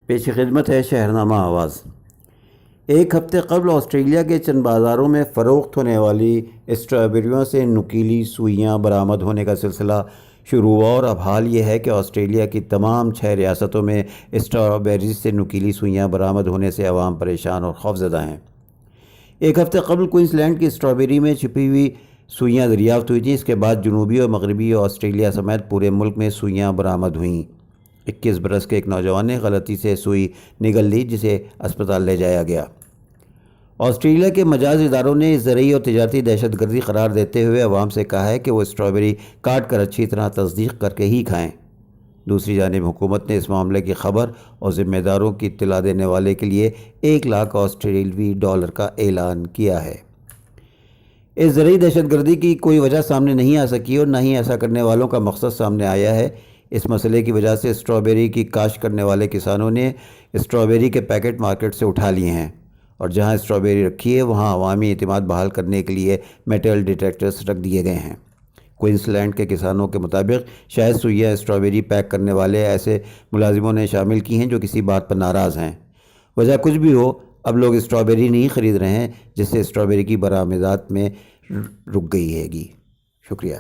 پیش خدمت ہے شہرنامہ آواز۔ ایک ہفتے قبل آسٹریلیا کے چند بازاروں میں فروخت ہونے والی اسٹرابیریوں سے نکیلی سوئیاں برآمد ہونے کا سلسلہ شروع ہوا، اور اب حال یہ ہے کہ آسٹریلیا کی تمام 6 ریاستوں میں اسٹرابیریز سے نکیلی سوئیاں برآمد ہونے سے عوام پریشان اور خوفزدہ ہیں۔ ایک ہفتے قبل کوئنس لینڈ کی اسٹرابیری میں چھپی ہوئی سوئیاں دریافت ہوئی تھیں۔ اس کے بعد جنوبی اور مغربی آسٹریلیا سمیت پورے ملک میں سوئیاں برآمد ہوئیں۔ 21 برس کے ایک نوجوان نے غلطی سے سوئی نگل لی، جسے اسپتال لے جایا گیا۔ آسٹریلیا کے مجاز اداروں نے اس زرعی اور تجارتی دہشت گردی قرار دیتے ہوئے عوام سے کہا ہے کہ وہ اسٹرابیری کاٹ کر اچھی طرح تصدیق کر کے ہی کھائیں۔ دوسری جانب حکومت نے اس معاملے کی خبر اور ذمہ داروں کی اطلاع دینے والے کے لیے $1,00,000 آسٹریلوی کا اعلان کیا ہے۔ اس زرعی دہشت گردی کی کوئی وجہ سامنے نہیں آ سکی اور نہ ہی ایسا کرنے والوں کا مقصد سامنے آیا ہے۔ اس مسئلے کی وجہ سے اسٹرابیری کی کاشت کرنے والے کسانوں نے اسٹرابیری کے پیکٹ مارکیٹ سے اٹھا لیے ہیں، اور جہاں اسٹرابیری رکھی ہے وہاں عوامی اعتماد بحال کرنے کے لیے میٹل ڈیٹیکٹرز رکھ دیے گئے ہیں۔ کوئنس لینڈ کے کسانوں کے مطابق شاید سوئیاں اسٹرابیری پیک کرنے والے ایسے ملازموں نے شامل کی ہیں جو کسی بات پر ناراض ہیں۔ وجہ کچھ بھی ہو، اب لوگ اسٹرابیری نہیں خرید رہے ہیں، جس سے اسٹرابیری کی برآمدات میں رک گئی ہے گی۔ شکریہ۔